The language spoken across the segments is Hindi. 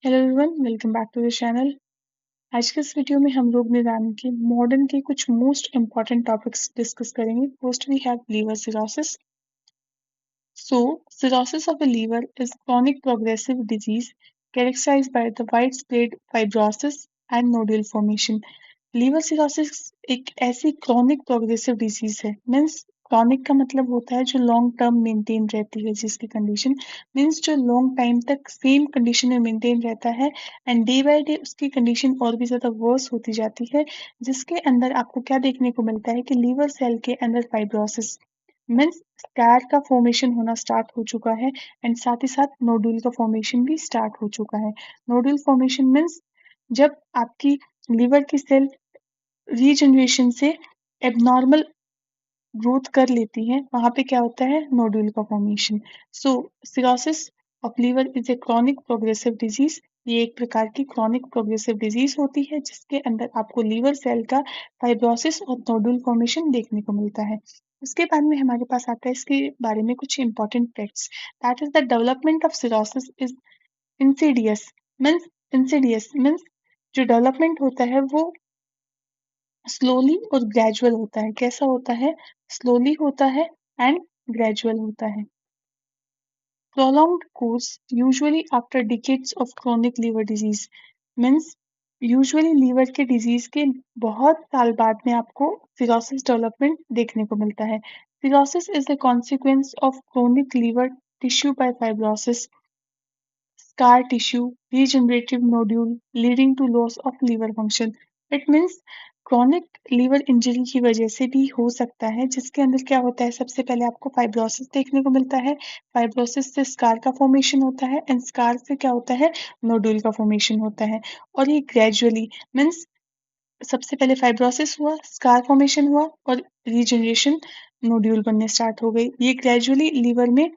Hello everyone, welcome back to the channel. आज के इस वीडियो में हम लोग निदान के मॉडर्न के कुछ मोस्ट इंपॉर्टेंट टॉपिक्स डिस्कस करेंगे। First we have liver cirrhosis. Cirrhosis of the liver is chronic progressive disease characterized by the widespread fibrosis and nodule formation. Liver cirrhosis एक ऐसी क्रॉनिक प्रोग्रेसिव डिजीज है। मीन्स क्रॉनिक का मतलब होता है जो लॉन्ग टर्म मेंटेन रहती है, जिसकी कंडीशन मीन्स जो लॉन्ग टाइम तक सेम कंडीशन में मेंटेन रहता है एंड डे बाय डे उसकी कंडीशन और भी ज्यादा वर्स होती जाती है, जिसके अंदर आपको क्या देखने को मिलता है कि लीवर सेल के अंदर फाइब्रोसिस मीन्स स्कार का फॉर्मेशन होना स्टार्ट हो चुका है एंड साथ ही साथ नोडुल का फॉर्मेशन भी स्टार्ट हो चुका है। नोडुल फॉर्मेशन मीन्स जब आपकी लीवर की सेल रीजनरेशन से एबनॉर्मल ग्रोथ कर लेती हैं, वहां पे क्या होता है, नोडुल का formation. Cirrhosis of liver is a chronic progressive disease. ये एक प्रकार की क्रॉनिक प्रोग्रेसिव डिजीज होती है जिसके अंदर आपको लीवर सेल का फाइब्रोसिस और नोडुल फॉर्मेशन देखने को मिलता है। उसके बाद में हमारे पास आता है इसके बारे में कुछ important facts. That is the development of cirrhosis is Insidious. Means जो डेवलपमेंट होता है वो स्लोली और ग्रेजुअल होता है। कैसा होता है? स्लोली होता है एंड ग्रेजुअल होता है। Prolonged course, usually after decades of chronic liver disease, means usually liver के डिजीज के बहुत साल बाद में आपको सिरोसिस डेवलपमेंट देखने को मिलता है। Cirrhosis is the consequence of chronic liver tissue by fibrosis, scar tissue, regenerative nodule leading to loss of liver function. It means chronic liver injury की वजह से भी हो सकता है, जिसके अंदर क्या होता है, सबसे पहले आपको फाइब्रोसिस देखने को मिलता है। फाइब्रोसिस से स्कार का फॉर्मेशन होता है एंड स्कार से क्या होता है, नोडुल का फॉर्मेशन होता है। और ये ग्रेजुअली मीन्स सबसे पहले फाइब्रोसिस हुआ, स्कार फॉर्मेशन हुआ और रीजनरेशन, नोड्यूल बनने स्टार्ट हो गई। ये ग्रेजुअली लीवर में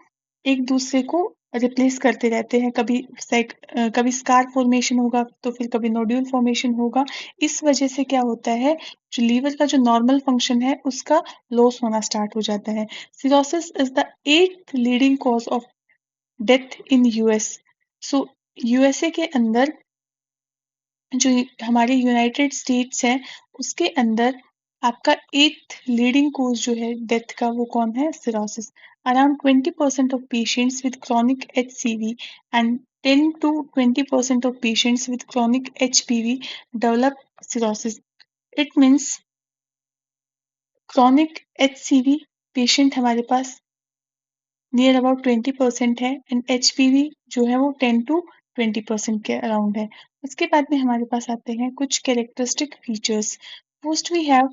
एक दूसरे को रिप्लेस करते रहते हैं। कभी स्कार फॉर्मेशन होगा तो फिर कभी नोड्यूल फॉर्मेशन होगा। इस वजह से क्या होता है, जो लीवर का जो नॉर्मल फंक्शन है उसका लॉस होना स्टार्ट हो जाता है। Cirrhosis is the 8th leading cause of death in US. USA के अंदर, जो हमारे यूनाइटेड स्टेट्स है, उसके अंदर आपका 8th लीडिंग कोज जो है डेथ का, वो कौन है, cirrhosis. Around 20% of patients with chronic HCV and 10 to 20% of patients with chronic HPV develop cirrhosis. It means chronic HCV patient हमारे पास नियर अबाउट 20% है एंड HPV जो है वो 10 to 20% के अराउंड है। उसके बाद में हमारे पास आते हैं कुछ characteristic features. First we have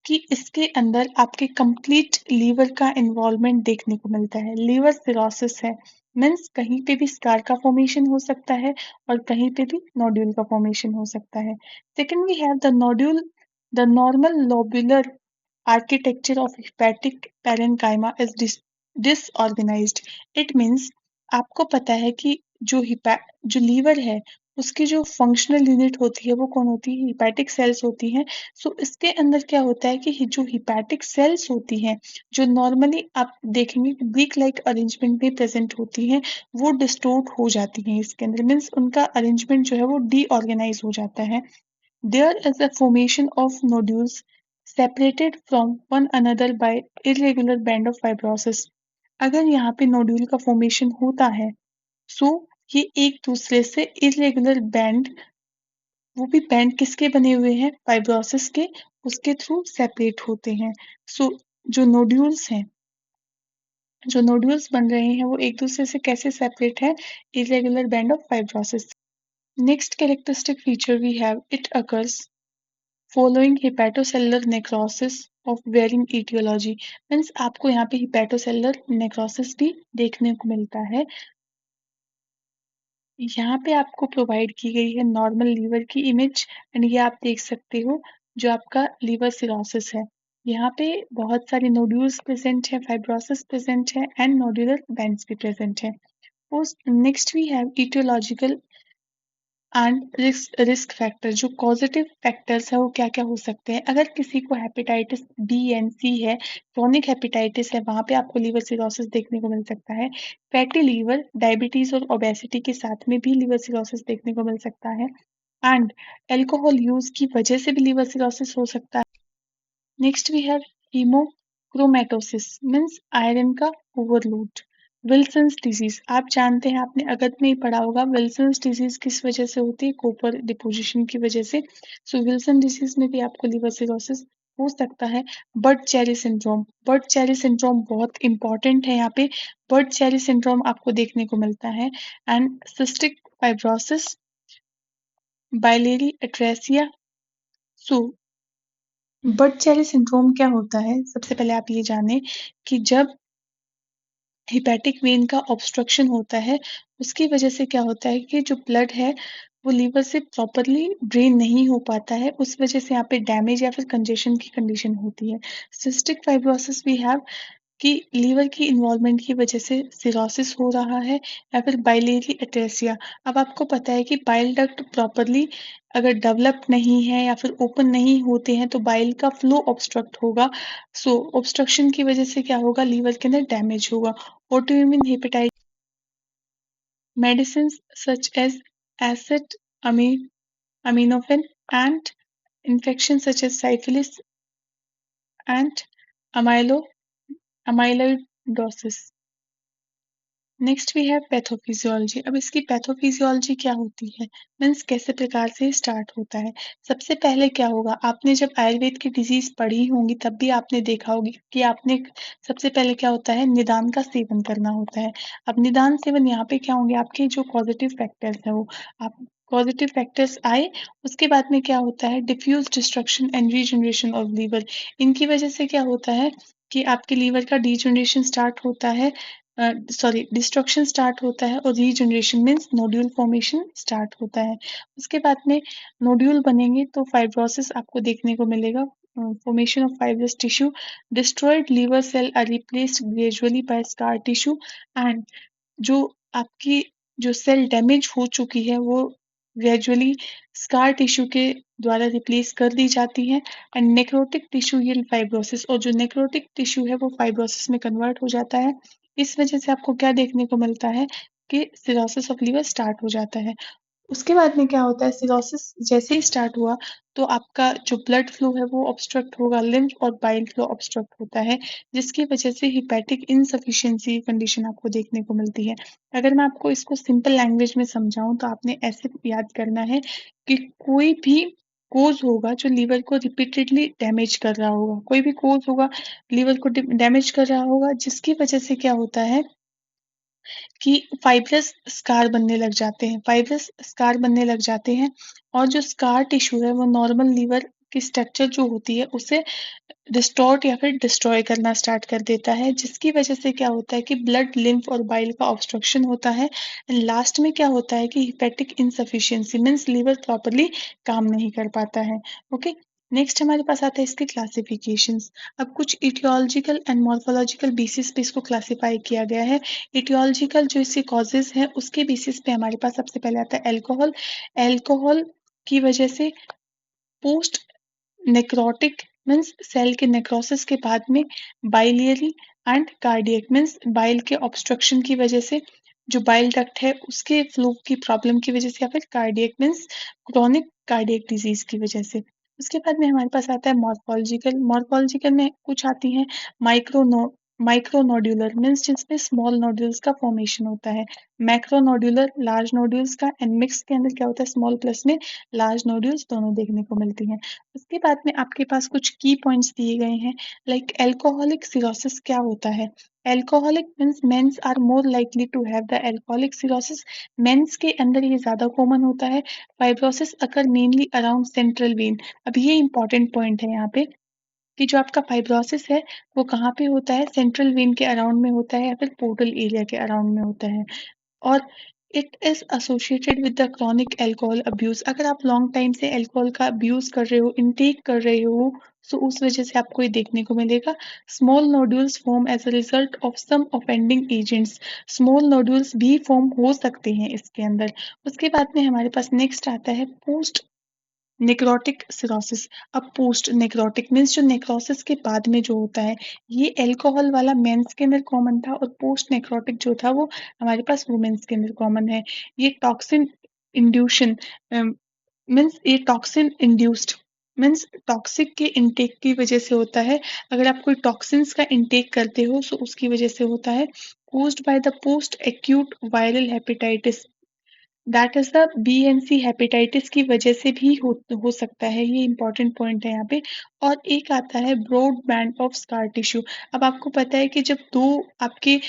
कि इसके अंदर आपके कंप्लीट लीवर का इन्वॉल्वमेंट देखने को मिलता है। लीवर सिरोसिस है मीन्स कहीं पे भी स्कार का फॉर्मेशन हो सकता है और कहीं पे भी नोड्यूल का फॉर्मेशन हो सकता है। Second we have the normal lobular architecture of hepatic parenchyma is disorganized. It means आपको पता है कि जो लीवर है उसकी जो फंक्शनल यूनिट होती है वो कौन होती है, हिपैटिक सेल्स होती हैं। इसके अंदर क्या होता है कि जो हिपैटिक सेल्स होती हैं, जो नॉर्मली आप देखेंगे कि ब्रिक लाइक अरेंजमेंट में प्रेजेंट होती हैं, वो डिस्टोर्ट हो जाती हैं इसके अंदर। मीन्स उनका अरेंजमेंट जो है वो डीऑर्गेनाइज हो जाता है। There is a formation of nodules separated from one another by irregular band of fibrosis. अगर यहाँ पे नोड्यूल का फॉर्मेशन होता है, सो ये एक दूसरे से इरेगुलर बैंड, वो भी बैंड किसके बने हुए हैं, फाइब्रोसिस के, उसके थ्रू सेपरेट होते हैं। सो जो नोड्यूल्स हैं, जो नोड्यूल्स बन रहे हैं वो एक दूसरे से कैसे सेपरेट है, irregular band of fibrosis. Next characteristic feature we have, it occurs following hepatocellular necrosis of varying etiology। Means आपको यहाँ पे हिपैटोसेलुलर नेक्रोसिस भी देखने को मिलता है। यहाँ पे आपको प्रोवाइड की गई है नॉर्मल लीवर की इमेज एंड ये आप देख सकते हो जो आपका लीवर सिरोसिस है। यहाँ पे बहुत सारे नोड्यूल्स प्रेजेंट है, फाइब्रोसिस प्रेजेंट है एंड नोड्यूलर बैंड्स भी प्रेजेंट है। Next we have etiological and risk factor, जो पॉजिटिव फैक्टर्स है वो क्या क्या हो सकते हैं। अगर किसी को हेपेटाइटिस बी एंड सी है, क्रोनिक हेपेटाइटिस है, वहां पे आपको लीवर सिरोसिस देखने को मिल सकता है। फैटी लीवर, डायबिटीज और ओबेसिटी के साथ में भी लीवर सिरोसिस देखने को मिल सकता है। एंड अल्कोहल यूज की वजह से भी लीवर सिरोसिस हो सकता है। Next we have hemochromatosis, means iron का ओवरलोड। विल्सन्स डिजीज, आप जानते हैं, आपने अगस्त में ही पढ़ा होगा, विल्सन्स डिजीज किस वजह से होती है, कॉपर डिपोजिशन की वजह से। सो विल्सन डिजीज में भी आपको लिवर सिरोसिस हो सकता है। Bird Chiari syndrome, bird Chiari syndrome बहुत इंपॉर्टेंट है यहाँ पे। बर्ड चेरी सिंड्रोम आपको देखने को मिलता है। And cystic fibrosis, biliary atresia. So Budd Chiari syndrome क्या होता है, सबसे पहले आप ये जानें कि जब हेपेटिक वेन का ऑब्स्ट्रक्शन होता है, उसकी वजह से क्या होता है कि जो ब्लड है वो लीवर से प्रॉपरली ड्रेन नहीं हो पाता है, उस वजह से यहाँ पे डैमेज या फिर कंजेशन की कंडीशन होती है। सिस्टिक फाइब्रोसिस वी हैव कि लीवर की इन्वॉल्वमेंट की वजह से सिरोसिस हो रहा है, या फिर बाइलेरी एट्रेसिया। अब आपको पता है कि बाइल डक्ट प्रॉपरली अगर डेवलप नहीं है या फिर ओपन नहीं होते हैं तो बाइल का फ्लो ऑब्स्ट्रक्ट होगा। सो ऑब्स्ट्रक्शन की वजह से क्या होगा, लीवर के अंदर डैमेज होगा। Autoimmune hepatitis medicines such as acetaminophen and infections such as syphilis and amylo amyloidosis. Next we have pathophysiology. अब इसकी पैथोफिजियोलॉजी क्या होती है, मीन्स कैसे प्रकार से स्टार्ट होता है। सबसे पहले क्या होगा, आपने जब आयुर्वेद की डिजीज पढ़ी होंगी तब भी आपने देखा होगी कि आपने सबसे पहले क्या होता है, निदान का सेवन करना होता है। अब निदान सेवन यहाँ पे क्या होंगे, आपके जो पॉजिटिव फैक्टर्स है वो आप पॉजिटिव फैक्टर्स आए, उसके बाद में क्या होता है, diffuse destruction and regeneration of liver. इनकी वजह से क्या होता है कि आपके लीवर का डीजनरेशन स्टार्ट होता है, सॉरी डिस्ट्रक्शन स्टार्ट होता है, और regeneration means nodule formation start होता है। उसके बाद में नोड्यूल बनेंगे तो फाइब्रोसिस आपको देखने को मिलेगा, formation of fibrous tissue. Destroyed liver cell are replaced gradually by scar tissue. And जो आपकी जो सेल डैमेज हो चुकी है वो ग्रेजुअली स्कार टिश्यू के द्वारा रिप्लेस कर दी जाती है। And necrotic tissue yield fibrosis, और जो नेक्रोटिक टिश्यू है वो फाइब्रोसिस में कन्वर्ट हो जाता है। इस वजह से आपको क्या देखने को मिलता है कि सिरोसिस ऑफ लीवर स्टार्ट हो जाता है। उसके बाद में क्या होता है, सिरोसिस जैसे ही स्टार्ट हुआ तो आपका जो ब्लड फ्लो है वो ऑब्स्ट्रक्ट होगा, लिम्फ और बाइल फ्लो ऑब्स्ट्रक्ट होता है, जिसकी वजह से हिपैटिक इनसफिशिएंसी कंडीशन आपको देखने को मिलती है। अगर मैं आपको इसको सिंपल लैंग्वेज में समझाऊं तो आपने ऐसे याद करना है कि कोई भी कोज होगा जो लीवर को रिपीटेडली डैमेज कर रहा होगा, कोई भी कोज होगा लीवर को डैमेज कर रहा होगा, जिसकी वजह से क्या होता है कि फाइब्रस स्कार बनने लग जाते हैं, फाइब्रस स्कार बनने लग जाते हैं। और जो स्कार टिश्यू है वो नॉर्मल लीवर की स्ट्रक्चर जो होती है उसे डिस्टॉर्ट या फिर डिस्ट्रॉय करना स्टार्ट कर देता है, जिसकी वजह से क्या होता है कि ब्लड, लिम्फ और बाइल का ऑब्स्ट्रक्शन होता है। एंड लास्ट में क्या होता है कि hepatic insufficiency means liver properly काम नहीं कर पाता है। ओके, नेक्स्ट हमारे पास आता है इसके क्लासिफिकेशंस। अब कुछ इटियोलॉजिकल एंड मॉर्फोलॉजिकल बेसिस पे इसको क्लासिफाई किया गया है। इटियोलॉजिकल जो इसके कॉजेज हैं उसके बेसिस पे हमारे पास सबसे पहले आता है अल्कोहल। अल्कोहल की वजह से पोस्ट नेक्रोटिक मीन्स सेल के नेक्रोसिस के बाद में बाइलियरी एंड कार्डियक मीन्स बाइल के ऑब्स्ट्रक्शन की वजह से, जो बाइल डक्ट है उसके फ्लो की प्रॉब्लम की वजह से, या फिर cardiac means chronic cardiac disease की वजह से। उसके बाद में हमारे पास आता है मॉर्फोलॉजिकल। मॉर्फोलॉजिकल में कुछ आती हैं माइक्रो नोड्यूलर मीन्स जिसमें स्मॉल नोड्यूल्स का फॉर्मेशन होता है, मैक्रो नोड्यूलर लार्ज नोड्यूल्स का, एंड मिक्स के अंदर क्या होता है, स्मॉल प्लस में लार्ज नोड्यूल्स दोनों देखने को मिलती हैं। उसके बाद में आपके पास कुछ की पॉइंट्स दिए गए हैं, लाइक अल्कोहलिक सिरोसिस क्या होता है। Alcoholic means mens are more likely to have the alcoholic cirrhosis, mens के अंदर ये ज्यादा कॉमन होता है। Fibrosis occur mainly around central vein. अब ये इंपॉर्टेंट पॉइंट है यहाँ पे कि जो आपका फाइब्रोसिस है वो कहाँ पे होता है, सेंट्रल वेन के अराउंड में होता है या फिर पोर्टल एरिया के अराउंड में होता है। और it is associated with the chronic alcohol abuse. अगर आप लॉन्ग टाइम से अल्कोहल का अब्यूज कर रहे हो, इनटेक कर रहे हो, सो उस वजह से आपको ये देखने को मिलेगा। Small nodules form as a result of some offending agents. Small nodules भी फॉर्म हो सकते हैं इसके अंदर। उसके बाद में हमारे पास नेक्स्ट आता है पोस्ट नेक्रोटिक सिरोसिस। अब पोस्ट नेक्रोटिक मीन्स जो नेक्रोसिस के बाद में जो होता है, ये अल्कोहल वाला मेंस के अंदर कॉमन था और पोस्ट नेक्रोटिक जो था वो हमारे पास वुमेन्स के अंदर कॉमन है। ये टॉक्सिन इंड्यूशन मीन्स ये टॉक्सिन इंड्यूस्ड मीन्स टॉक्सिक के इनटेक की वजह से होता है। अगर आप कोई टॉक्सिन्स का इनटेक करते हो तो उसकी वजह से होता है। caused by the post acute viral hepatitis, that is the BNC hepatitis की वजह से भी हो सकता है। ये इंपॉर्टेंट पॉइंट है यहाँ पे। और एक आता है broad band of scar tissue. अब आपको पता है कि जब दो आपके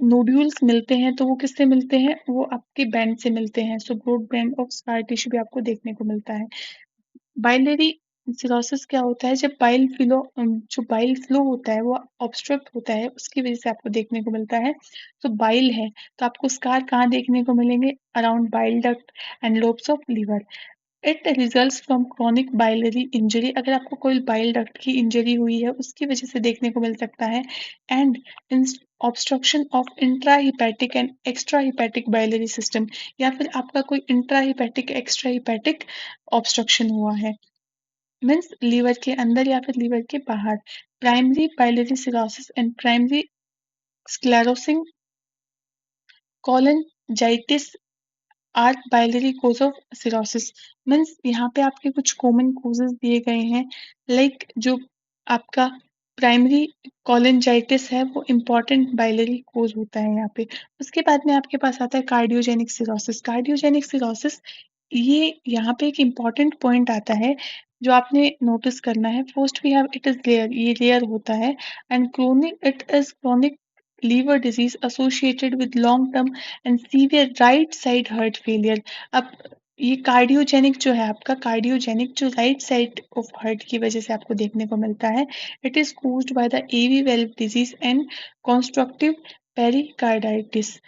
नोड्यूल्स मिलते हैं तो वो किससे मिलते हैं, वो आपके बैंड से मिलते हैं। So broad band of scar tissue भी आपको देखने को मिलता है। बाइलरी सिरोसिस क्या होता है, जब जो बाइल फ्लो होता है वो ऑब्स्ट्रक्ट होता है, उसकी वजह से आपको देखने को मिलता है। तो बाइल है तो आपको स्कार कहाँ देखने को मिलेंगे, around bile duct and lobes of liver. It results from chronic biliary injury. अगर आपको कोई बाइल डक्ट की इंजरी हुई है उसकी वजह से देखने को मिल सकता है। And obstruction of intra hepatic and extra hepatic biliary system, या फिर आपका कोई intra hepatic extra hepatic obstruction हुआ है, मीन्स लीवर के अंदर या फिर लीवर के बाहर। Primary biliary cirrhosis and primary sclerosing cholangitis are biliary cause of cirrhosis. Means यहाँ पे आपके कुछ कॉमन कोजेस दिए गए हैं। लाइक जो आपका प्राइमरी कोलिनजाइटिस है वो इम्पॉर्टेंट बाइलरी कोज होता है यहाँ पे। उसके बाद में आपके पास आता है कार्डियोजेनिक सिरोसिस। कार्डियोजेनिक सिरोसिस ये यहाँ पे एक इम्पॉर्टेंट पॉइंट आता है जो आपने नोटिस करना है। First we have it is layer, ये लेयर होता है। And chronic, it is chronic liver disease associated with long term and severe right side heart failure। अब ये कार्डियोजेनिक जो है आपका, कार्डियोजेनिक जो राइट साइड ऑफ हार्ट की वजह से आपको देखने को मिलता है। It is caused by the AV valve disease and constructive pericarditis।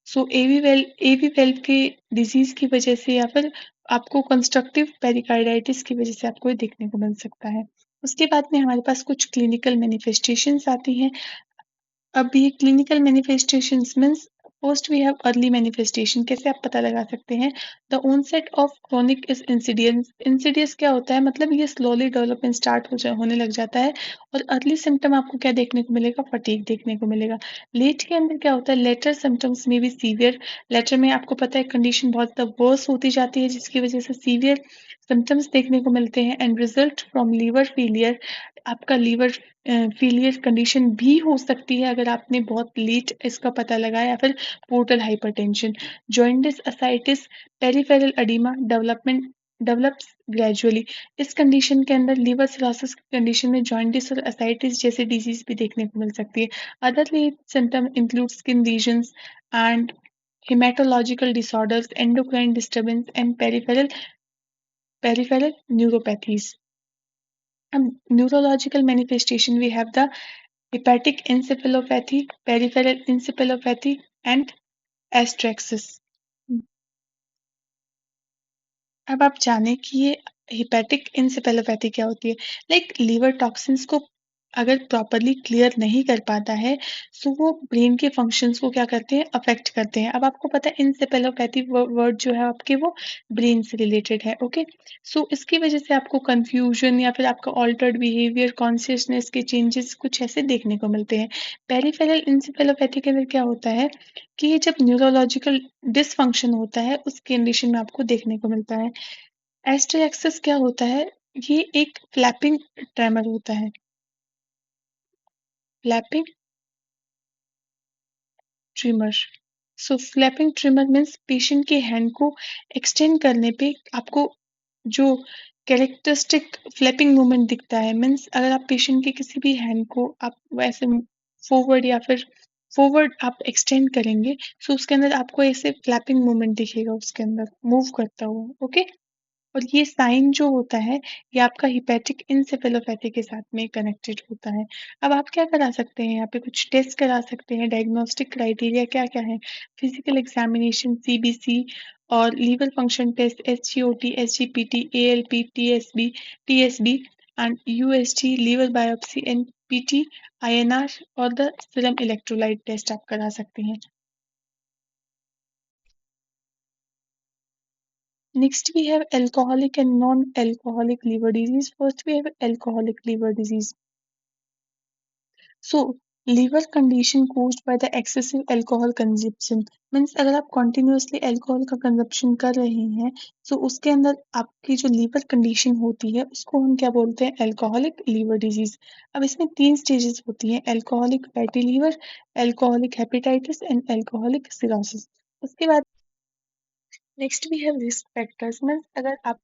So AV valve के डिजीज की वजह से या फिर आपको कंस्ट्रक्टिव पेरिकार्डाइटिस की वजह से आपको ये देखने को मिल सकता है। उसके बाद में हमारे पास कुछ क्लिनिकल मैनिफेस्टेशंस आती हैं। अब ये clinical manifestations means first we have early manifestation. कैसे आप पता लगा सकते हैं, the onset of chronic is insidious. Insidious क्या होता है, मतलब ये स्लोली डेवलपमेंट स्टार्ट होने लग जाता है। और अर्ली सिम्टम आपको क्या देखने को मिलेगा, फटीग देखने को मिलेगा। लेट के अंदर क्या होता है, लेटर सिम्टम्स में भी सीवियर। लेटर में आपको पता है कंडीशन बहुत ज़्यादा वर्स होती जाती है जिसकी वजह से सीवियर सिम्टम्स देखने को मिलते हैं। And result from liver failure, आपका लीवर फेलियर कंडीशन भी हो सकती है अगर आपने बहुत लेट इसका पता लगाया, या फिर portal hypertension. Jaundice ascites peripheral oedema develops gradually. इस कंडीशन के अंदर लीवर सिरोसिस कंडीशन में जॉइंटिस और असाइटिस जैसे डिजीज भी देखने को मिल सकती है। Other symptom include skin lesions and hematological disorders, endocrine disturbance, and peripheral neuropathies. Neurological manifestation, we have the hepatic encephalopathy, peripheral encephalopathy, and astraxis। अब आप जाने कि ये हिपैटिक इंसेफेलोपैथी क्या होती है। लाइक लीवर टॉक्सिन्स को अगर प्रॉपरली क्लियर नहीं कर पाता है तो वो ब्रेन के फंक्शंस को क्या करते हैं, अफेक्ट करते हैं। अब आपको पता है इंसेफेलोपैथी वर्ड जो है आपके वो ब्रेन से रिलेटेड है। ओके, सो इसकी वजह से आपको कंफ्यूजन या फिर आपका ऑल्टर्ड बिहेवियर, कॉन्शियसनेस के चेंजेस कुछ ऐसे देखने को मिलते हैं। पेरिफेरल इंसेफेलोपैथी के अंदर क्या होता है कि ये जब न्यूरोलॉजिकल डिसफंक्शन होता है उस कंडीशन में आपको देखने को मिलता है। एस्टर क्या होता है, ये एक फ्लैपिंग ट्रेमर होता है। Flapping tremor. So flapping tremor means patient के हैंड को एक्सटेंड करने पे आपको जो कैरेक्टरिस्टिक फ्लैपिंग मूवमेंट दिखता है। मीन्स अगर आप पेशेंट के किसी भी हैंड को आप वैसे फॉरवर्ड या फिर फॉरवर्ड आप एक्सटेंड करेंगे तो उसके अंदर आपको ऐसे फ्लैपिंग मूवमेंट दिखेगा, उसके अंदर मूव करता हुआ। ओके, और ये साइन जो होता है ये आपका हिपैटिक इंसेफेलोपैथी के साथ में कनेक्टेड होता है। अब आप क्या करा सकते हैं, यहाँ पे कुछ टेस्ट करा सकते हैं। डायग्नोस्टिक क्राइटेरिया क्या क्या है, फिजिकल एग्जामिनेशन, सीबीसी और liver function test, SGOT, SGPT, ALP, TSB, and USG, liver biopsy, NPT, INR और the serum electrolyte test आप करा सकते हैं. Next we have alcoholic and non-alcoholic liver disease. First we have alcoholic liver disease. So liver condition caused by the excessive alcohol consumption means अगर आप continuously alcohol का consumption कर रहे हैं तो उसके अंदर आपकी जो liver condition होती है उसको हम क्या बोलते हैं alcoholic liver disease. अब इसमें 3 stages होती हैं alcoholic fatty liver, alcoholic hepatitis and alcoholic cirrhosis. उसके बाद next we have risk factors means अगर आप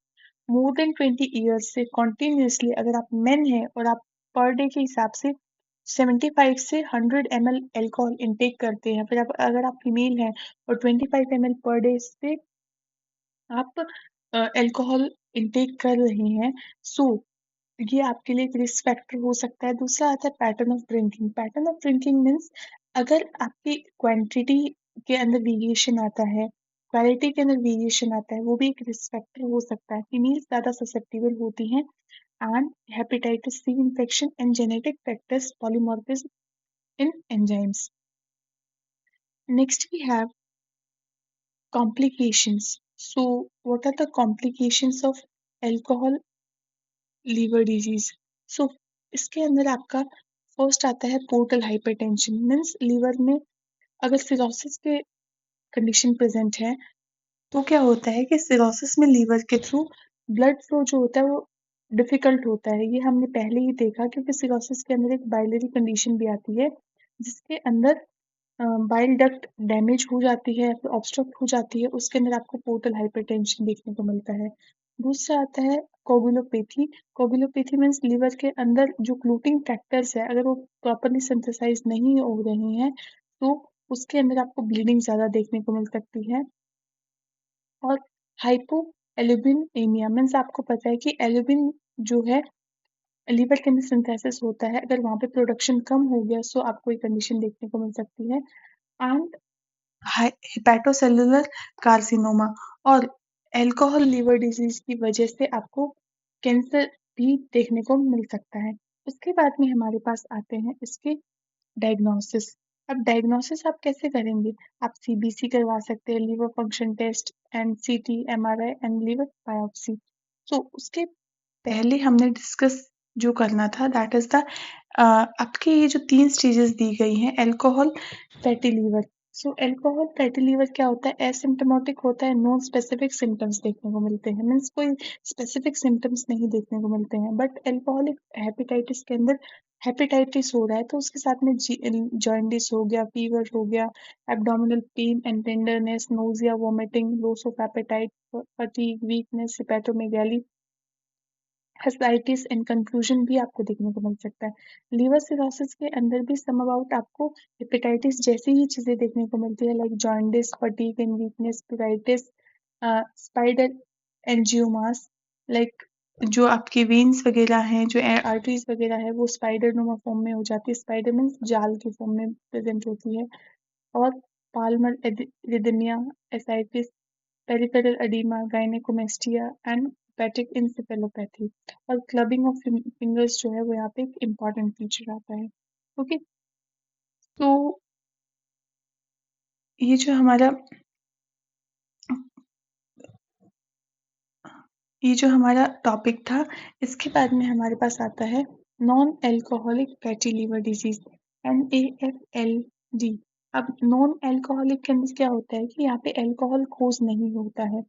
more than 20 years से continuously अगर आप men हैं और आप per day के हिसाब से 75 से 100 ml अल्कोहल इनटेक करते हैं फिर आप अगर आप फीमेल हैं और 25 ml पर डे से आप अल्कोहल इनटेक कर रहे हैं सो ये आपके लिए एक रिस्क फैक्टर हो सकता है. दूसरा आता है pattern of drinking. Pattern of drinking means अगर आपकी क्वांटिटी के अंदर वेरिएशन आता है क्वालिटी के अंदर वेरिएशन आता है वो भी एक रिस्क फैक्टर हो सकता है. फीमेल्स ज़्यादा ससेप्टेबल होती हैं and hepatitis C infection and genetic factors polymorphism in enzymes. Next we have complications. So what are the complications of alcohol liver disease? So इसके अंदर आपका फर्स्ट आता है पोर्टल हाइपरटेंशन मीन्स लीवर में अगर सिरोसिस के कंडीशन प्रेजेंट है तो क्या होता है कि सिरोसिस में लीवर के थ्रू ब्लड फ्लो जो होता है वो डिफिकल्ट होता है. ये हमने पहले ही देखा क्योंकि सिरोसिस के अंदर एक बाइलरी कंडीशन भी आती है जिसके अंदर बाइल डक्ट डैमेज हो जाती है फिर ऑब्स्ट्रक्ट हो जाती है उसके अंदर आपको पोर्टल हाइपरटेंशन देखने को मिलता है. दूसरा आता है कोगुलोपैथी. कोगुलोपैथी मीन्स लीवर के अंदर जो क्लूटिंग फैक्टर्स है अगर वो प्रॉपरली सिंथेसाइज नहीं हो रहे हैं तो उसके अंदर आपको ब्लीडिंग ज़्यादा देखने को मिल सकती है. और हाइपो एल्यूमिनेमिया मीन्स आपको पता है कि एल्यूमिन जो है लीवर के अंदर सिंथेसिस होता है अगर वहाँ पे प्रोडक्शन कम हो गया सो आपको ये कंडीशन देखने को मिल सकती है. एंड हेपेटोसेलुलर कार्सिनोमा और अल्कोहल लिवर डिजीज की वजह से आपको कैंसर भी देखने को मिल सकता है. उसके बाद में हमारे पास आते हैं इसके डायग्नोसिस. अब डायग्नोसिस आप कैसे करेंगे? आप सीबीसी करवा सकते हैं liver function test and CT MRI and liver biopsy. तो उसके पहले हमने डिस्कस जो करना था दैट इज द आपके ये जो 3 स्टेजेस दी गई हैं अल्कोहल फैटी लीवर. सो अल्कोहल फैटी लीवर क्या होता है एसिम्प्टोमेटिक होता है नॉन स्पेसिफिक सिम्टम्स देखने को मिलते हैं मीन्स कोई स्पेसिफिक सिम्टम्स नहीं देखने को मिलते हैं. बट अल्कोहलिक हेपेटाइटिस के अंदर हेपेटाइटिस हो रहा है तो उसके साथ में जॉइंडिस हो गया फीवर हो गया abdominal pain and tenderness nausea vomiting loss of appetite fatigue weakness hepatomegaly hepatitis and confusion भी आपको देखने को मिल सकता है. लिवर सिरोसिस के अंदर भी सम अबाउट आपको हेपेटाइटिस जैसी ही चीजें देखने को मिलती है like jaundice fatigue and weakness pruritus spider angiomas like जो आपके वेन्स वगैरह हैं जो आर्टरीज वगैरह है वो स्पाइडर नुमा फॉर्म में हो जाती है. स्पाइडर मीन्स जाल की फॉर्म में प्रेजेंट होती है. और Palmer arrhythmia ascites peripheral oedema gynaecomastia and hepatic encephalopathy. और क्लबिंग ऑफ फिंगर्स जो है वो यहाँ पे एक इम्पॉर्टेंट फीचर आता है. ओके तो ये जो हमारा टॉपिक था इसके बाद में हमारे पास आता है non alcoholic fatty liver disease NAFLD. अब नॉन अल्कोहलिक के अंदर क्या होता है कि यहाँ पे अल्कोहल खोज नहीं होता है.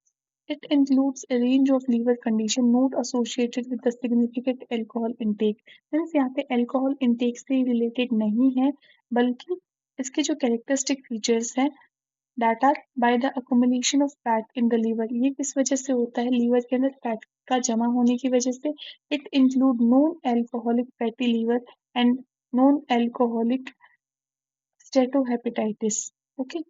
It includes a range of liver condition not associated with the significant alcohol intake. Means यहाँ पे alcohol intake से रिलेटेड नहीं है बल्कि इसके जो कैरेक्टरिस्टिक फीचर्स हैं that are by the accumulation of fat in the liver. ये किस वजह से होता है लीवर के अंदर फैट का जमा होने की वजह से. It include non-alcoholic fatty liver and non-alcoholic steatohepatitis. Okay.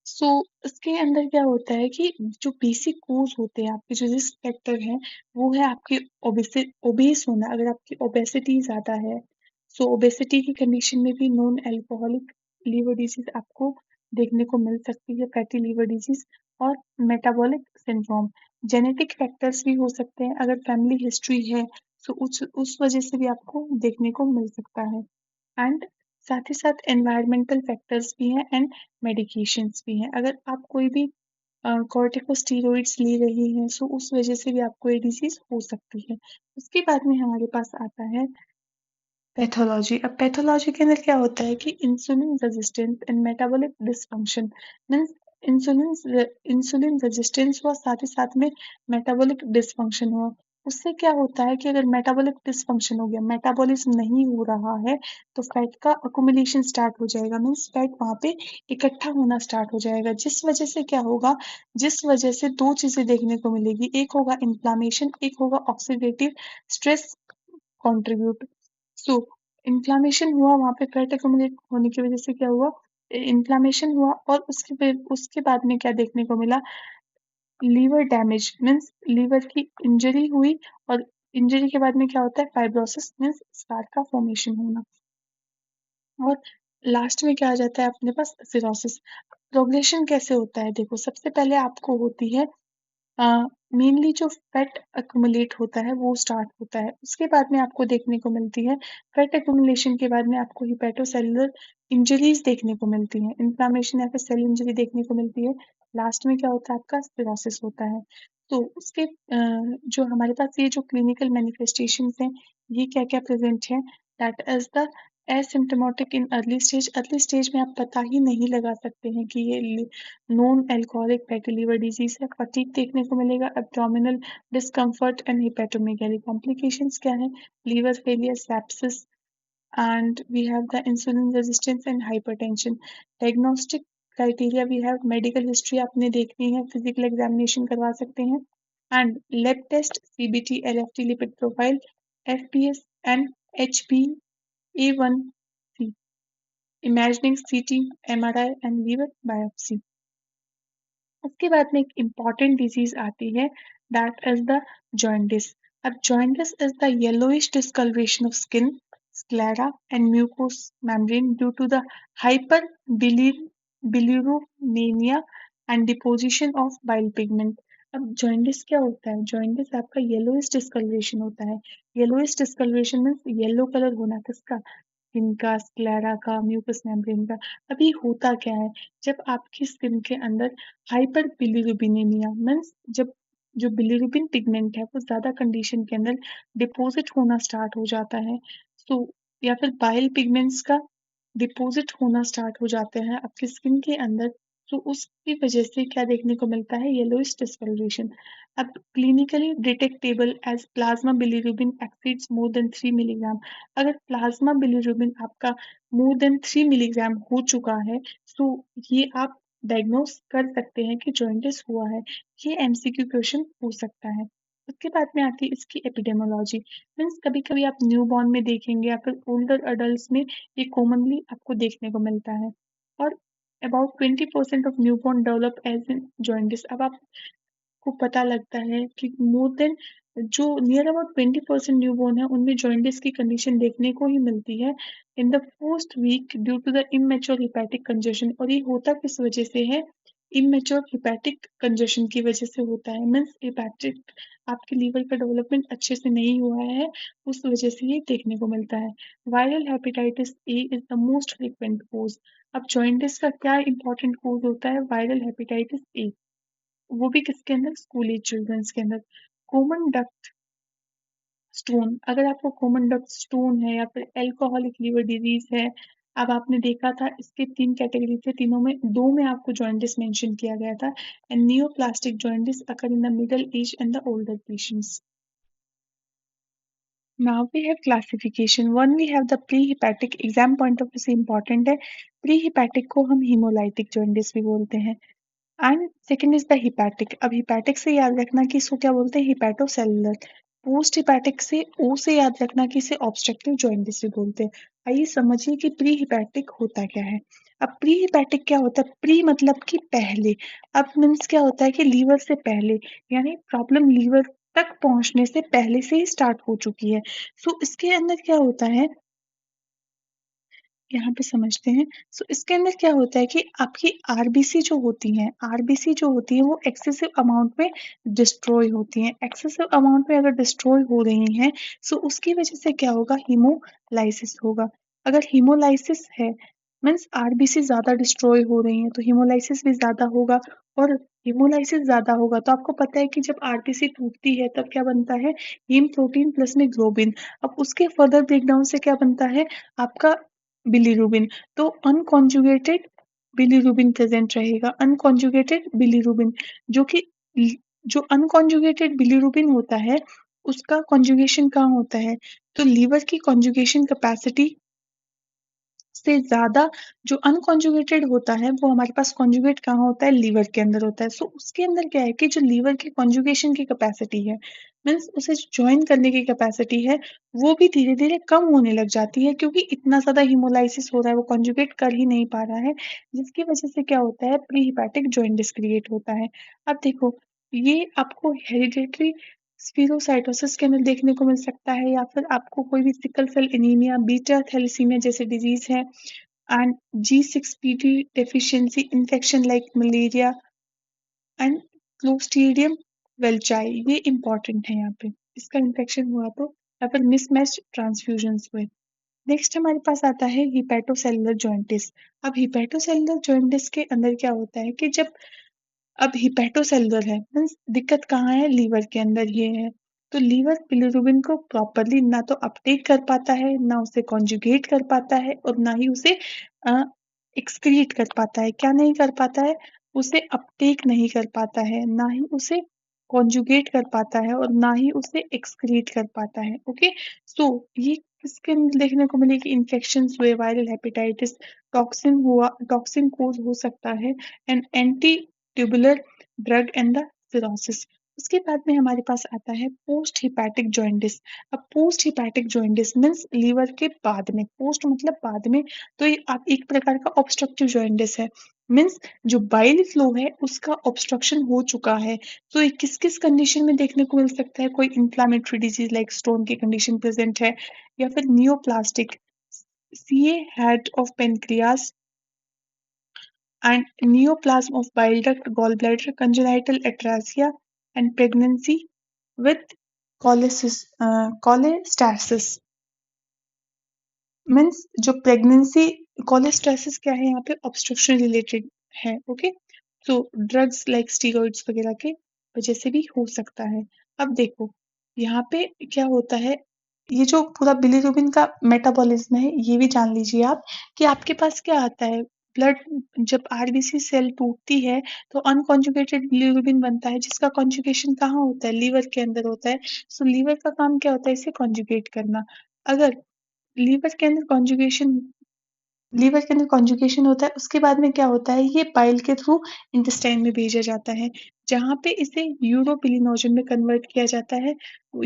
सो इसके अंदर क्या होता है कि जो बेसिक कोज होते हैं आपके जो रिस्क फैक्टर हैं वो है आपके ओबेस होना. अगर आपकी ओबेसिटी ज़्यादा है सो ओबेसिटी की कंडीशन में भी नॉन अल्कोहलिक लिवर डिजीज आपको देखने को मिल सकती है फैटी लीवर डिजीज और मेटाबॉलिक सिंड्रोम। जेनेटिक फैक्टर्स भी हो सकते हैं, अगर फैमिली हिस्ट्री है तो उस वजह से भी आपको देखने को मिल सकता है। एंड साथ ही साथ एनवायरमेंटल फैक्टर्स भी हैं एंड मेडिकेशंस भी हैं। अगर आप कोई भी कॉर्टिकोस्टेरॉइड्स ले रही हैं सो उस वजह से भी आपको ये डिजीज हो सकती है। उसके बाद में हमारे पास आता है पैथोलॉजी। अब पैथोलॉजी के अंदर क्या होता है कि insulin resistance and metabolic dysfunction means insulin insulin resistance हुआ, साथ ही साथ में मेटाबॉलिक डिसफंक्शन हुआ। उससे क्या होता है कि अगर मेटाबॉलिक डिसफंक्शन हो गया, मेटाबॉलिज्म नहीं हो रहा है, तो फैट का अकुमुलेशन स्टार्ट हो जाएगा, मीन्स फैट वहां पे इकट्ठा होना स्टार्ट हो जाएगा, जिस वजह से क्या होगा, जिस वजह से दो चीजें देखने को मिलेगी, एक होगा इन्फ्लामेशन, एक होगा ऑक्सीडेटिव स्ट्रेस कंट्रीब्यूट। सो इन्फ्लामेशन हुआ, वहां पे फैट एक्यूमुलेट होने की वजह से क्या हुआ, इन्फ्लामेशन हुआ, और उसके बाद में क्या देखने को मिला, लीवर डैमेज मीन्स लीवर की इंजरी हुई, और इंजरी के बाद में क्या होता है, फाइब्रोसिस मीन्स स्कार का फॉर्मेशन होना, और लास्ट में क्या आ जाता है अपने पास, सिरोसिस। प्रोग्रेशन कैसे होता है, देखो सबसे पहले आपको होती है मेनली जो फैट अक्यूमुलेट होता है वो स्टार्ट होता है, उसके बाद में आपको देखने को मिलती है, फैट अक्यूमुलेशन के बाद में आपको हिपेटोसेलुलर इंजरीज देखने को मिलती हैं, इन्फ्लामेशन या फिर सेल इंजरी देखने को मिलती है, लास्ट में क्या होता है, आपका सिरोसिस होता है। तो उसके जो हमारे पास ये जो क्लिनिकल मैनिफेस्टेशंस हैं, ये क्या क्या प्रेजेंट है, that is the asymptomatic in early stage में आप पता ही नहीं लगा सकते हैं कि ये non alcoholic fatty liver disease है। फटीग देखने को मिलेगा, abdominal discomfort and hepatomegaly. Complications क्या है, liver failure, sepsis, and we have the insulin resistance and hypertension. Diagnostic criteria we have medical history आपने देखनी है, physical examination करवा सकते हैं, and lab test CBT, LFT, lipid profile, FPS and HbA1c, imagining CT, MRI and liver biopsy. उसके बाद में एक इम्पॉर्टेंट डिजीज आती है, दैट इज द जॉइंडिस। अब jaundice is the yellowish discoloration of skin, sclera and mucous membrane due to the hyperbilirubinemia and deposition of bile pigment. अब जॉइंडिस क्या होता है, जॉइंडिस आपका येलोइश डिस्कलरेशन होता है। Yellowish discoloration means yellow colour होना, किसका, स्किन का, स्क्लेरा का, म्यूकस मेम्ब्रेन का। अभी होता क्या है, जब आपकी स्किन के अंदर हाइपर बिलिरुबिनेमिया मीन्स जब जो बिलिरुबिन पिगमेंट है वो ज्यादा कंडीशन के अंदर डिपॉजिट होना स्टार्ट हो जाता है, सो या फिर बाइल पिगमेंट्स का डिपॉजिट होना स्टार्ट हो जाते हैं आपकी स्किन के अंदर, तो उसकी वजह से क्या देखने को मिलता है, येलोइश डिस्कलरेशन। अब clinically detectable as plasma bilirubin exceeds more than 3 milligram. अगर प्लाज्मा बिलिरुबिन आपका मोर देन 3 मिलीग्राम हो चुका है, तो ये आप डायग्नोस कर सकते हैं कि जॉइंटिस हुआ है। ये एमसीक्यू क्वेश्चन हो सकता है। उसके बाद में आती है इसकी एपिडेमोलॉजी, मीन्स कभी कभी आप न्यूबॉर्न में देखेंगे या फिर ओल्डर अडल्ट में ये कॉमनली आपको देखने को मिलता है, और about 20% of newborn develop as in jaundice. अब आप को पता लगता है कि मोर देन जो नियर अबाउट 20% न्यूबॉर्न है उनमें जॉइंटिस की कंडीशन देखने को ही मिलती है in the first week due to the immature hepatic congestion. और ये होता किस वजह से है, इमेच्योर हिपैटिक कंजेशन की वजह से होता है, मीन्स हिपैटिक आपके लीवर का डेवलपमेंट अच्छे से नहीं हुआ है, उस वजह से ये देखने को मिलता है। Viral hepatitis A is the most frequent cause. अब जॉइंटिस का क्या इंपॉर्टेंट कोज होता है, वायरल हेपेटाइटिस ए, वो भी किसके अंदर, स्कूल एज चिल्ड्रंस के अंदर। कॉमन डक्ट स्टोन, अगर आपको कॉमन डक्ट स्टोन है या फिर अल्कोहलिक लिवर डिजीज है, अब आपने देखा था इसके 3 कैटेगरी थे, तीनों में दो में आपको जॉइंटिस मेंशन किया गया था, and neoplastic jaundice occur in the middle age and the older patients. Now we have classification. One, we have the pre-hepatic, exam point of view से इम्पोर्टेंट है। प्री-हेपेटिक को हम हीमोलाइटिक जॉइंटिस भी बोलते हैं, and second is the hepatic. अब हिपैटिक से याद रखना कि इसको क्या बोलते हैं, हिपैटोसेलुलर। पोस्ट हिपैटिक से ओ से याद रखना कि इसे ऑब्स्ट्रक्टिव जॉइंटिस भी बोलते हैं। आइए समझिए कि प्री हिपैटिक होता क्या है। अब प्री हिपैटिक क्या होता है, प्री मतलब कि पहले, अब मीन्स क्या होता है कि लीवर से पहले, यानी प्रॉब्लम लीवर तक पहुंचने से पहले से ही स्टार्ट हो चुकी है। सो इसके अंदर क्या होता है, यहाँ पे समझते हैं। सो इसके अंदर क्या होता है कि आपकी आरबीसी जो होती हैं, आरबीसी जो होती है वो एक्सेसिव अमाउंट में डिस्ट्रॉय होती हैं। एक्सेसिव अमाउंट में अगर डिस्ट्रॉय हो रही हैं, सो उसकी वजह से क्या होगा, हीमोलाइसिस होगा। अगर हीमोलाइसिस है मीन्स आरबीसी ज़्यादा डिस्ट्रॉय हो रही हैं, तो हीमोलाइसिस भी ज़्यादा होगा और हीमोलाइसिस ज़्यादा होगा तो आपको पता है कि जब आरबीसी टूटती है तब क्या बनता है, हीम प्रोटीन प्लस में ग्लोबिन। अब उसके फर्दर ब्रेकडाउन से क्या बनता है, आपका बिलीरुबिन। तो अनकॉन्जुगेटेड बिलीरुबिन प्रेजेंट रहेगा, अनकॉन्जुगेटेड बिलीरुबिन जो कि जो अनकॉन्जुगेटेड बिलीरुबिन होता है उसका कॉन्जुगेशन कहाँ होता है, तो लीवर की कॉन्जुगेशन कैपेसिटी से ज़्यादा जो अनकॉन्जुगेटेड होता है वो हमारे पास कॉन्जुगेट कहाँ होता है, लीवर के अंदर होता है। सो उसके अंदर क्या है कि जो लीवर की कॉन्जुगेशन की कैपेसिटी है मीन्स उसे ज्वाइन करने की कैपेसिटी है वो भी धीरे धीरे कम होने लग जाती है क्योंकि इतना ज़्यादा हीमोलाइसिस हो रहा है, वो कॉन्जुगेट कर ही नहीं पा रहा है, जिसकी वजह से क्या होता है, प्री हिपैटिक जॉइंटिस क्रिएट होता है। अब देखो ये आपको हेरिडेटरी स्फीरोसाइटोसिस के अंदर देखने को मिल सकता है या फिर आपको कोई भी sickle cell anaemia, beta thalassaemia जैसे डिजीज है and G6PD deficiency infection like malaria and clostridium welchii, ये इंपॉर्टेंट है यहाँ पे, इसका इन्फेक्शन हुआ तो या फिर मिसमैच ट्रांसफ्यूजन्स हुए। नेक्स्ट हमारे पास आता है हिपैटोसेलुलर जॉइंटिस। अब हिपैटोसेलुलर जॉइंटिस के अंदर क्या होता है कि जब अब हिपैटोसेलुलर है मीन्स दिक्कत कहाँ है, लीवर के अंदर ये है। तो लीवर बिलिरुबिन को प्रॉपरली ना तो अपटेक कर पाता है, ना उसे कॉन्जुगेट कर पाता है और ना ही उसे एक्सक्रीट कर पाता है। क्या नहीं कर पाता है, उसे अपटेक नहीं कर पाता है, ना ही उसे कॉन्जुगेट कर पाता है और ना ही उसे एक्सक्रीट कर पाता है। ओके, सो ये किसके अंदर देखने को मिले कि इन्फेक्शन हुए, वायरल हेपेटाइटिस, टॉक्सिन हुआ, टॉक्सिन कोज हो सकता है and anti tubular drug and the cirrhosis. उसके बाद में हमारे पास आता है पोस्ट हिपैटिक जॉइंटिस। अब post hepatic jaundice means liver के बाद में, पोस्ट मतलब बाद में, तो ये आप एक प्रकार का ऑब्स्ट्रक्टिव जॉइंटिस है मीन्स जो बाइल फ्लो है उसका ऑब्स्ट्रक्शन हो चुका है। तो ये किस किस कंडीशन में देखने को मिल सकता है, कोई इन्फ्लामेटरी डिजीज लाइक स्टोन की कंडीशन प्रेजेंट है या फिर neoplastic CA head of pancreas and neoplasm of bile duct, gallbladder, congenital atresia, and pregnancy with cholestasis. Means जो प्रेगनेंसी, कोलेस्टेसिस क्या है यहाँ पे, ऑब्स्ट्रक्शन रिलेटेड है। ओके, सो ड्रग्स लाइक स्टीरॉइड्स वगैरह के वजह से भी हो सकता है। अब देखो यहाँ पे क्या होता है, ये जो पूरा बिलीरुबिन का मेटाबॉलिज्म है ये भी जान लीजिए आप कि आपके पास क्या आता है, ब्लड जब आरबीसी सेल टूटती है तो अनकॉन्जुगेटेड बिलीरुबिन बनता है जिसका कॉन्जुगेशन कहाँ होता है, लीवर के अंदर होता है। सो लीवर का काम क्या होता है, इसे कॉन्जुगेट करना। अगर लीवर के अंदर कॉन्जुगेशन लीवर के अंदर कॉन्जुगेशन होता है, उसके बाद में क्या होता है, ये बाइल के थ्रू इंटेस्टाइन में भेजा जाता है, जहाँ पे इसे यूरोबिलिनोजन में कन्वर्ट किया जाता है।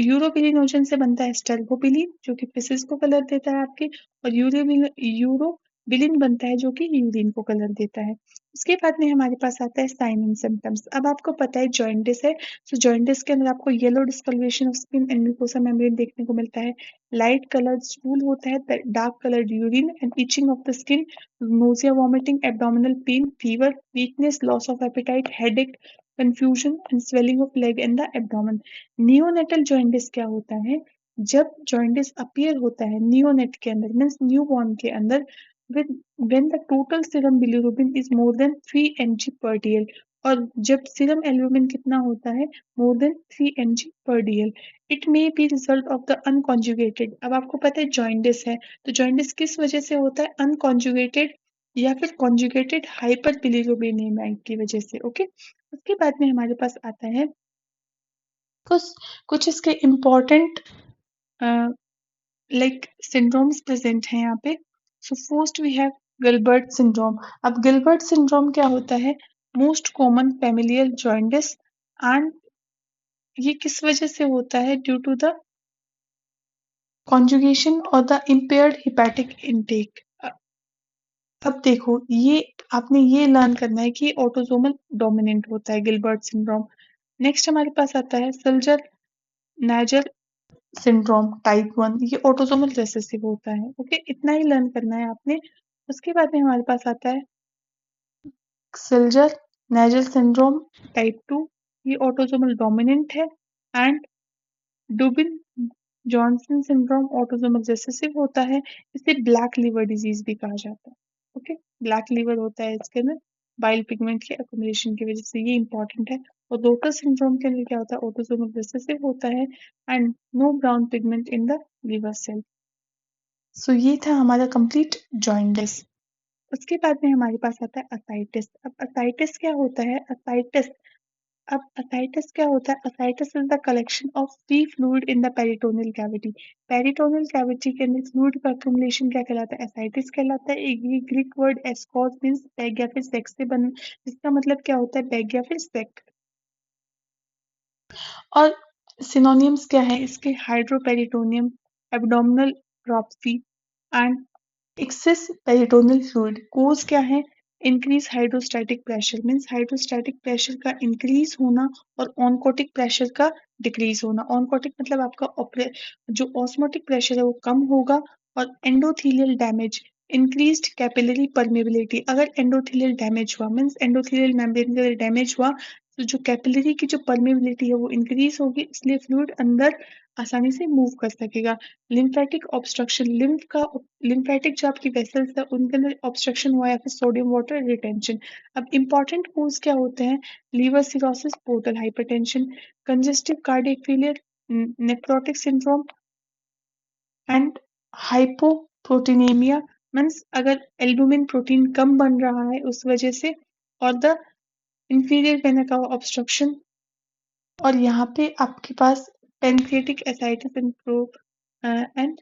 यूरोबिलिनोजन से बनता है स्टर्बोबिलिन जो कि फेसेस को कलर देता है आपके, और यूरोबिलिन बनता है जो कि यूरिन को कलर देता है। उसके बाद में हमारे पास आता है साइन एंड सिम्टम्स। अब आपको पता है जॉइंटिस है, तो जॉइंटिस के अंदर आपको yellow discoloration of skin and mucosa membrane देखने को मिलता है, लाइट कलर्ड स्टूल होता है, dark coloured urine and itching of the skin, nausea, vomiting, abdominal pain, fever, weakness, loss of appetite, headache, confusion and swelling of leg and the abdomen। Neonatal jaundice क्या होता है, जब जॉइंटिस अपीयर होता है नियोनेट के अंदर मीन्स न्यूबॉर्न के अंदर, with when the total serum bilirubin is more than 3 mg per dl, और जब सीरम एल्ब्यूमिन कितना होता है, मोर than 3 mg per dl। It may be result of the unconjugated. अब आपको पता है जॉइंटिस है, तो जॉइंटिस किस वजह से होता है, अनकॉन्जुगेटेड या फिर कॉन्जुगेटेड हाइपर बिलिरुबिनेमिया की वजह से। ओके, उसके बाद में हमारे पास आता है कुछ कुछ इसके इम्पोर्टेंट लाइक सिंड्रोम्स प्रेजेंट हैं यहाँ पे। So first we have Gilbert syndrome. अब गिलबर्ट सिंड्रोम क्या होता है, most common familial jaundice and ये किस वजह से होता है, ड्यू टू द conjugation और द impaired hepatic intake। अब देखो ये आपने ये लर्न करना है कि ऑटोसोमल डोमिनेंट होता है गिलबर्ट सिंड्रोम। नेक्स्ट हमारे पास आता है सल्जर नाइजर सिंड्रोम टाइप 1 ये ऑटोसोमल रिसेसिव होता है। ओके, इतना ही लर्न करना है आपने। उसके बाद में हमारे पास आता है सिल्जर नेजल सिंड्रोम टाइप 2, ये ऑटोसोमल डोमिनेंट है। And Dubin Johnson syndrome autosomal recessive होता है। इसे ब्लैक लिवर डिजीज भी कहा जाता है। ओके, ब्लैक लिवर होता है इसके अंदर बाइल पिगमेंट के अक्यूमुलेशन की वजह से, ये इंपॉर्टेंट है। और रोटर सिंड्रोम के अंदर क्या होता है, ऑटोसोमल रिसेसिव होता है and no brown pigment in the liver cell. So ये था हमारा कंप्लीट जॉइंटिस। उसके बाद में हमारे पास आता है असाइटिस। अब असाइटिस क्या होता है, असाइटिस क्या होता है, ascites is the collection of free fluid in the peritoneal cavity. Peritoneal cavity के अंदर फ्लूइड का अक्यूमुलेशन क्या कहलाता है, एसाइटिस कहलाता है। एक ये ग्रीक वर्ड एस्कॉस मींस बैग या फिर सेक से बन, जिसका मतलब क्या होता है, बैग या फिर सेक। और सिनोनिम्स क्या है इसके, hydroperitoneum, abdominal dropsy and excess peritoneal fluid. Cause क्या है, increase hydrostatic pressure means hydrostatic pressure का इंक्रीज होना और ऑनकोटिक प्रेशर का डिक्रीज होना। ऑनकोटिक मतलब आपका जो ऑस्मोटिक प्रेशर है वो कम होगा। और endothelial damage, increased capillary permeability. अगर एंडोथेलियल डैमेज हुआ मींस एंडोथेलियल मेम्ब्रेन का डैमेज हुआ तो जो कैपिलरी की जो परमेबिलिटी है वो इंक्रीज होगी, इसलिए फ्लूइड अंदर आसानी से मूव कर सकेगा। लिम्फेटिक ऑब्स्ट्रक्शन, लिम्फेटिक जो आपकी वेसल्स है उनके अंदर ऑब्स्ट्रक्शन हुआ या फिर सोडियम वाटर रिटेंशन। अब इंपॉर्टेंट कोज क्या होते हैं, liver cirrhosis, portal hypertension, congestive cardiac failure, nephrotic syndrome and hypoproteinaemia means अगर एल्बुमिन प्रोटीन कम बन रहा है उस वजह से, और द इंफीरियर वेना का ऑब्स्ट्रक्शन। और यहाँ पे आपके पास pancreatic ascites and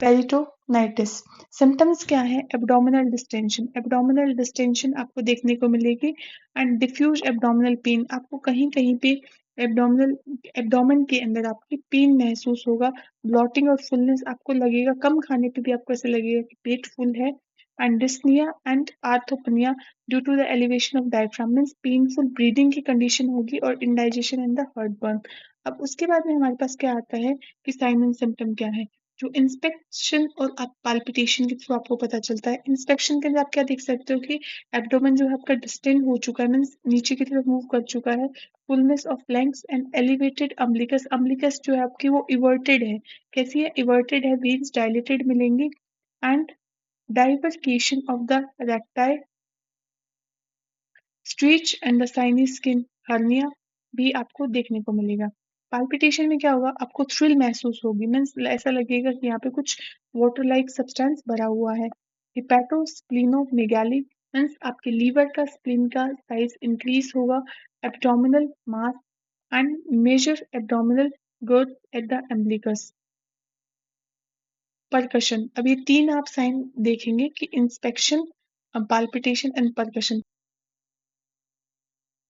peritonitis. Symptoms क्या है, एब्डोमिनल डिस्टेंशन, एब्डोमिनल डिस्टेंशन आपको देखने को मिलेगी एंड डिफ्यूज एब्डोमिनल पेन, आपको कहीं कहीं पे एब्डोमिनल एब्डोमेन के अंदर आपकी पेन महसूस होगा। ब्लॉटिंग और फुलनेस आपको लगेगा, कम खाने पे भी आपको ऐसे लगेगा कि पेट फुल है। And dyspnoea and orthopnoea due to the elevation of diaphragm means painful breathing की कंडीशन होगी और इंडाइजेशन एंड द हार्टबर्न। अब उसके बाद में हमारे पास क्या आता है कि साइन एंड सिम्टम क्या है, जो इंस्पेक्शन और पाल्पिटेशन के थ्रू आपको पता चलता है। इंस्पेक्शन के अंदर आप क्या देख सकते हो कि एब्डोमेन जो है आपका डिस्टेंड हो चुका है मींस नीचे की तरफ मूव कर चुका है। Fullness of lungs and elevated umbilicus, umbilicus जो है आपकी वो इवर्टेड है। कैसी है, इवर्टेड है, वेन्स डायलेटेड मिलेंगी। And divarication of the recti stretch and the shiny skin hernia भी आपको देखने को मिलेगा। पाल्पिटेशन में क्या होगा, आपको थ्रिल महसूस होगी मीन्स ऐसा लगेगा कि यहाँ पे कुछ वाटर लाइक सब्सटेंस भरा हुआ है। हिपैटोस्प्लीनोमेगाली मीन्स आपके लीवर का स्प्लीन का साइज इंक्रीज होगा। Abdominal mass and major abdominal girth at the umbilicus. Percussion, अब ये तीन आप साइन देखेंगे कि inspection, palpitation and percussion.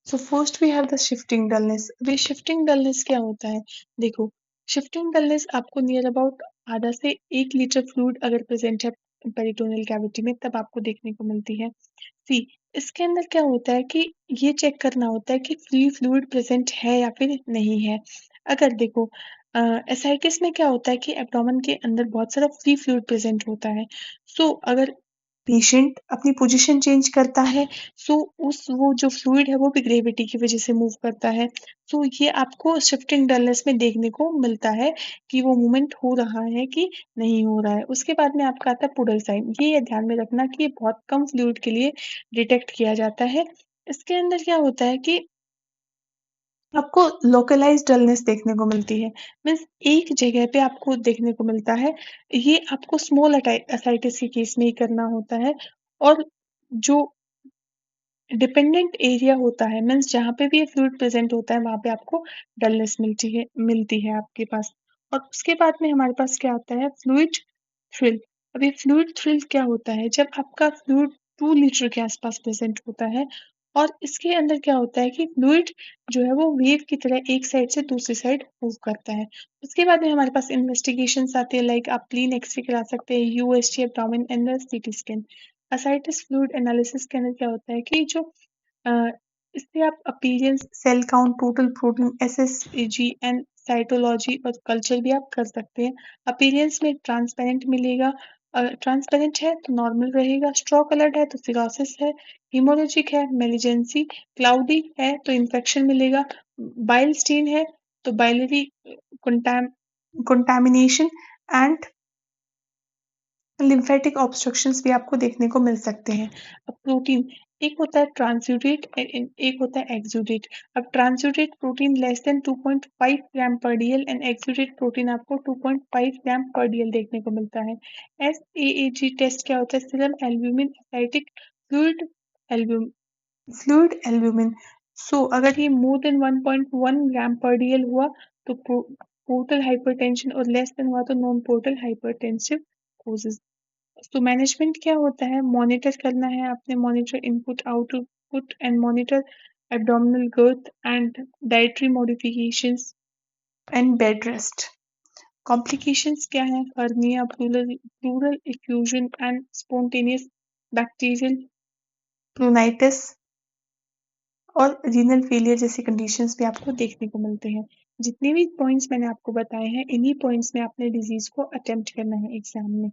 So first we have the shifting dullness. अभी शिफ्टिंग डलनेस क्या होता है, देखो शिफ्टिंग डलनेस आपको नियर अबाउट आधा से 1 लीटर फ्लूइड अगर प्रेजेंट है पेरिटोनियल कैविटी में तब आपको देखने को मिलती है। सी, इसके अंदर क्या होता है कि ये चेक करना होता है कि फ्री फ्लूइड प्रेजेंट है या फिर नहीं है। अगर देखो एसाइटिस में क्या होता है कि एब्डोमेन के अंदर बहुत सारा फ्री फ्लूइड प्रेजेंट होता है। सो अगर पेशेंट अपनी पोजीशन चेंज करता है सो उस वो जो फ्लूइड है वो भी ग्रेविटी की वजह से मूव करता है। सो ये आपको शिफ्टिंग डलनेस में देखने को मिलता है कि वो मूवमेंट हो रहा है कि नहीं हो रहा है। उसके बाद में आपका आता है पुडल साइन, ये ध्यान में रखना कि ये बहुत कम फ्लूइड के लिए डिटेक्ट किया जाता है। इसके अंदर क्या होता है कि आपको लोकलाइज्ड डलनेस देखने को मिलती है मीन्स एक जगह पे आपको देखने को मिलता है। ये आपको स्मॉल असाइटिस के केस में ही करना होता है। और जो डिपेंडेंट एरिया होता है मीन्स जहाँ पे भी ये फ्लूइड प्रेजेंट होता है वहाँ पे आपको डलनेस मिलती है आपके पास। और उसके बाद में हमारे पास क्या आता है, फ्लूइड थ्रिल। अभी फ्लूइड थ्रिल क्या होता है, जब आपका फ्लूइड 2 लीटर के आसपास प्रेजेंट होता है और इसके अंदर क्या होता है कि फ्लूइड जो है वो वेव की तरह एक साइड से दूसरी साइड मूव करता है। उसके बाद में हमारे पास इन्वेस्टिगेशन आते हैं लाइक आप क्लीन एक्सरे करा सकते हैं, USG abdomen and CT scan. Ascites fluid analysis के अंदर क्या होता है कि जो अ, इससे आप appearance, cell count, total protein, SSAG and cytology और कल्चर भी आप कर सकते हैं। अपीयरेंस में ट्रांसपेरेंट मिलेगा, ट्रांसपेरेंट है तो नॉर्मल रहेगा, स्ट्रॉ कलर्ड है तो सिरोसिस है, हिमोरेजिक है मेलिजेंसी, क्लाउडी है तो इन्फेक्शन मिलेगा, बाइल स्टेन है तो biliary contamination and lymphatic obstructions भी आपको देखने को मिल सकते हैं। अब प्रोटीन, एक होता है ट्रांसयूडेट एक होता है एक्सूडेट। अब ट्रांसयूडेट प्रोटीन लेस देन 2.5 ग्राम पर डीएल एंड एक्सूडेट प्रोटीन आपको 2.5 ग्राम पर डीएल देखने को मिलता है। SAAG टेस्ट क्या होता है? Serum albumin ascitic fluid albumin fluid albumin. So अगर ये मोर देन 1.1 ग्राम पर डीएल हुआ तो पोर्टल हाइपरटेंशन और लेस देन हुआ तो नॉन पोर्टल हाइपरटेंसिव कोजेज। तो मैनेजमेंट क्या होता है? मॉनिटर करना है आपने, monitor input output and monitor abdominal growth and dietary modifications and bed rest. Complications क्या है? Hernia, pleural effusion and spontaneous bacterial peritonitis और रीनल फेलियर जैसी कंडीशंस भी आपको देखने को मिलते हैं। जितने भी पॉइंट्स मैंने आपको बताए हैं, इन्हीं पॉइंट्स में आपने डिजीज को अटेम्प्ट करना है एग्जाम में।